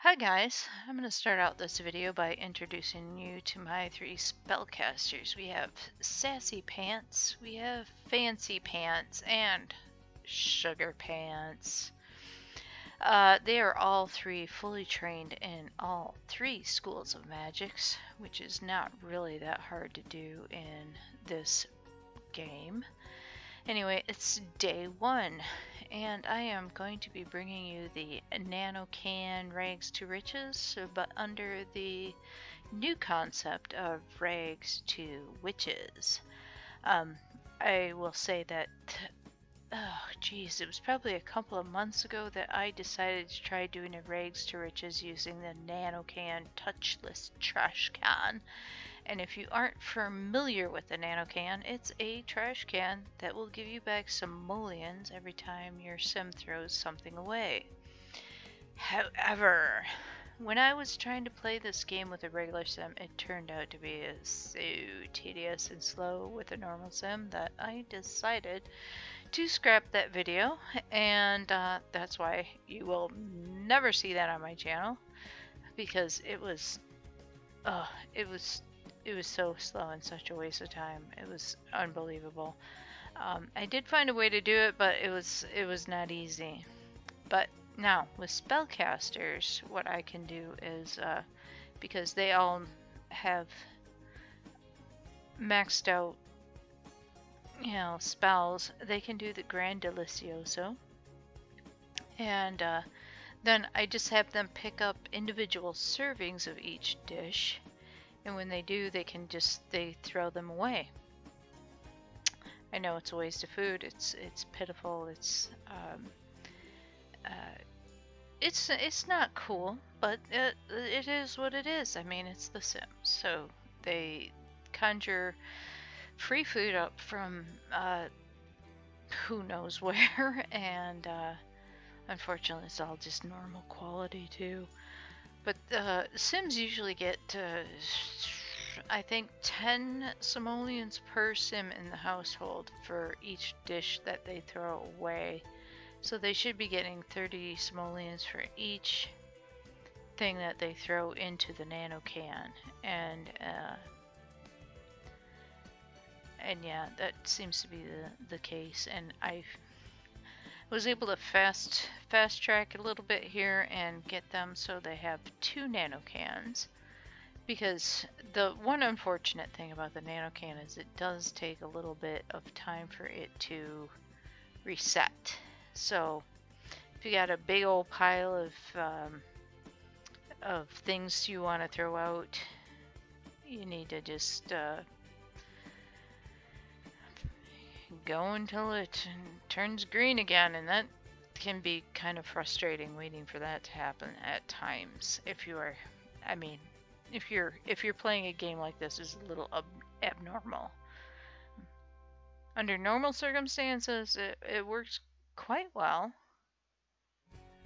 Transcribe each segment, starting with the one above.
Hi guys, I'm going to start out this video by introducing you to my three spellcasters. We have Sassy Pants, we have Fancy Pants, and Sugar Pants. They are all three fully trained in all three schools of magics, which is not really that hard to do in this game. Anyway, it's day one, and I am going to be bringing you the Nanocan Rags to Riches, but under the new concept of Rags to Witches. I will say that, oh geez, it was probably a couple of months ago that I decided to try doing a Rags to Riches using the Nanocan Touchless Trashcan. And if you aren't familiar with the Nanocan, it's a trash can that will give you back simoleons every time your sim throws something away. However, when I was trying to play this game with a regular sim, it turned out to be so tedious and slow with a normal sim that I decided to scrap that video, and that's why you will never see that on my channel, because it was so slow and such a waste of time. It was unbelievable. I did find a way to do it, but it was not easy. But now with spellcasters, what I can do is because they all have maxed out, spells, they can do the Grand Delicioso, and then I just have them pick up individual servings of each dish. And when they do, they throw them away. I know it's a waste of food. It's pitiful. It's not cool, but it is what it is. I mean, it's The Sims, so they conjure free food up from who knows where, and unfortunately, it's all just normal quality too. But Sims usually get, I think, 10 simoleons per sim in the household for each dish that they throw away. So they should be getting 30 simoleons for each thing that they throw into the Nanocan. And yeah, that seems to be the case. And I was able to fast track a little bit here and get them so they have 2 Nanocans, because the one unfortunate thing about the Nanocan is it does take a little bit of time for it to reset. So if you got a big old pile of things you want to throw out, you need to just go until it turns green again, and that can be kind of frustrating waiting for that to happen at times. If you are, I mean, if you're playing a game like this, is a little abnormal. Under normal circumstances, it works quite well,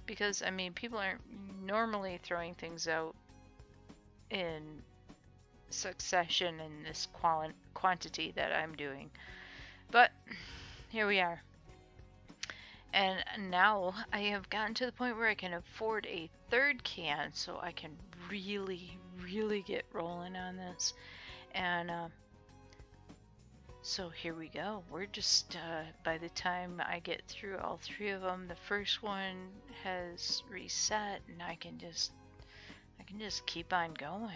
because I mean, people aren't normally throwing things out in succession in this quantity that I'm doing. But here we are. And now I have gotten to the point where I can afford a third can, so I can really get rolling on this. And so here we go. We're just, by the time I get through all 3 of them, the first one has reset, and I can just keep on going.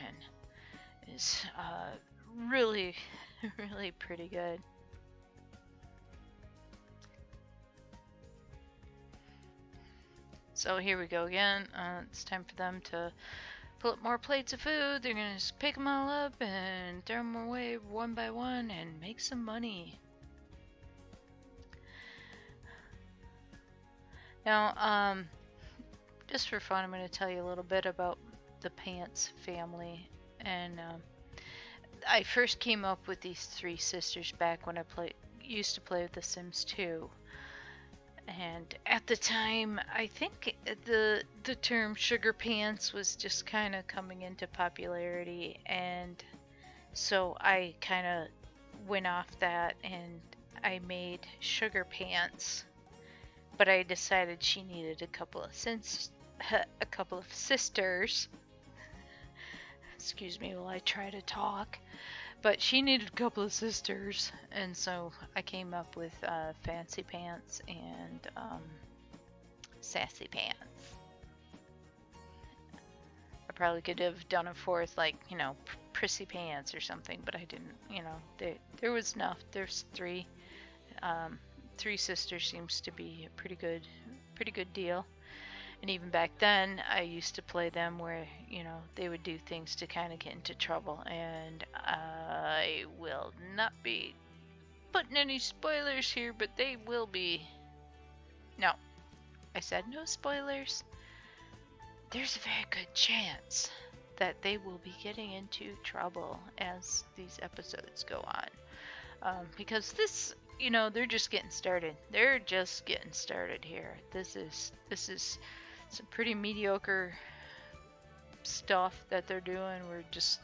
It's really pretty good. So here we go again. It's time for them to pull up more plates of food. They're gonna just pick them all up and throw them away one by one and make some money. Now, just for fun, I'm going to tell you a little bit about the Pants family. And I first came up with these 3 sisters back when I used to play with The Sims 2. And at the time, I think the term Sugar Pants was just kind of coming into popularity, and so I kind of went off that and I made Sugar Pants. But I decided she needed a couple of a couple of sisters. Excuse me while I try to talk. But she needed a couple of sisters, and so I came up with Fancy Pants and Sassy Pants. I probably could have done a fourth, like, you know, Prissy Pants or something, but I didn't. You know, there was enough. There's three. Three sisters seems to be a pretty good deal. And even back then, I used to play them where, you know, they would do things to kind of get into trouble. And I will not be putting any spoilers here, but they will be. No, I said no spoilers. There's a very good chance that they will be getting into trouble as these episodes go on. Because this, you know, they're just getting started. They're just getting started here. This is some pretty mediocre stuff that they're doing. We're just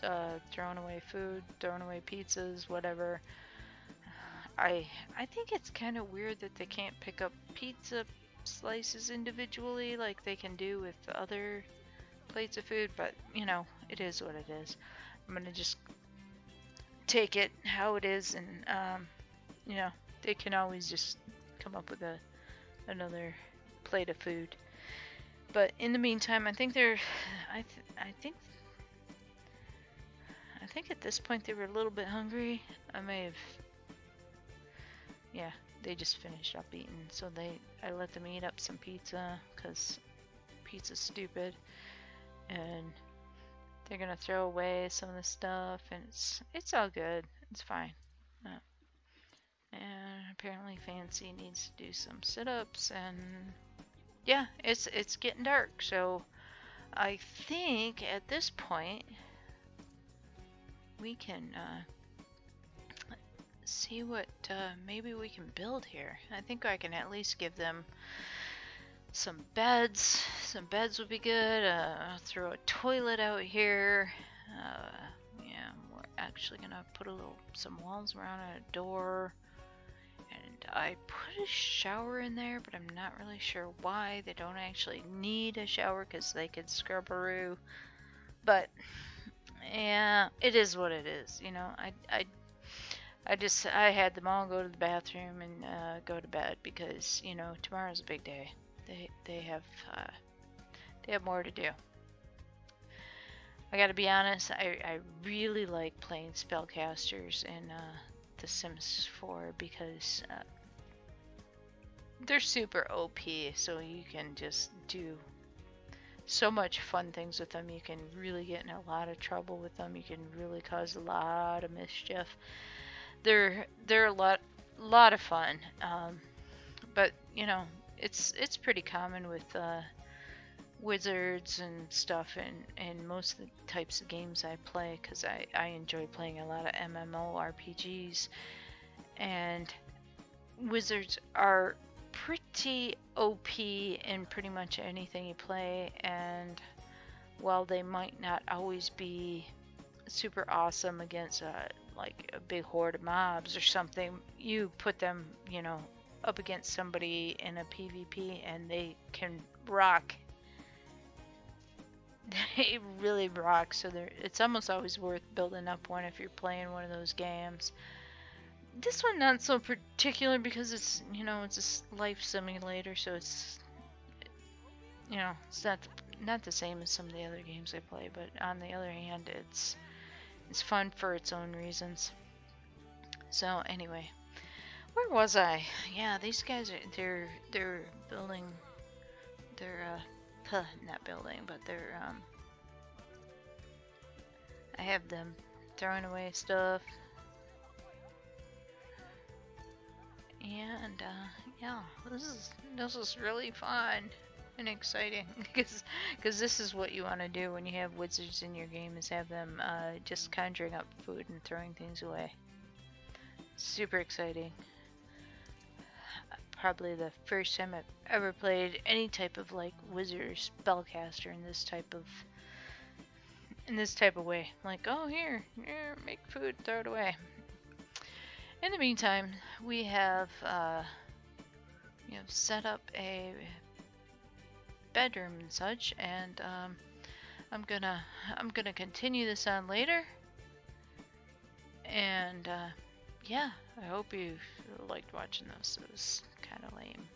throwing away food, throwing away pizzas, whatever. I think it's kind of weird that they can't pick up pizza slices individually like they can do with other plates of food, but you know, it is what it is. I'm gonna just take it how it is, and you know, they can always just come up with another plate of food. But in the meantime, I think they're, I think at this point they were a little bit hungry. I may have, yeah, they just finished up eating, so I let them eat up some pizza, because pizza's stupid, and they're gonna throw away some of the stuff, and it's all good, it's fine. And apparently Fancy needs to do some sit-ups, and yeah, it's getting dark, so I think at this point we can see what maybe we can build here. I think I can at least give them some beds. Some beds would be good. I'll throw a toilet out here. Yeah, we're actually gonna put some walls around a door. And I put a shower in there, but I'm not really sure why. They don't actually need a shower because they could scrub-a-roo. But yeah, it is what it is. You know, I had them all go to the bathroom and go to bed because, you know, tomorrow's a big day. They have more to do. I gotta be honest, I really like playing spellcasters in The Sims 4 because they're super OP, so you can just do so much fun things with them. You can really get in a lot of trouble with them. You can really cause a lot of mischief. They're a lot of fun, but you know, it's pretty common with wizards and stuff in most of the types of games I play, because I enjoy playing a lot of MMORPGs, and wizards are pretty OP in pretty much anything you play, and while they might not always be super awesome against like a big horde of mobs or something, you put them, you know, up against somebody in a PvP and they can rock. They really rock, so it's almost always worth building up one if you're playing one of those games. This one not so particular because it's, you know, it's a life simulator, so it's, you know, it's not the same as some of the other games I play, but on the other hand, it's fun for its own reasons. So anyway, where was I? Yeah, these guys are they're building, they're not building, but they're I have them throwing away stuff. And yeah, this is really fun and exciting because this is what you want to do when you have wizards in your game, is have them just conjuring up food and throwing things away. Super exciting. Probably the first time I've ever played any type of like wizard or spellcaster in this type of way. Like, oh, here, make food, throw it away. In the meantime, we have set up a bedroom and such, and I'm gonna continue this on later. And yeah, I hope you liked watching this. It was kind of lame.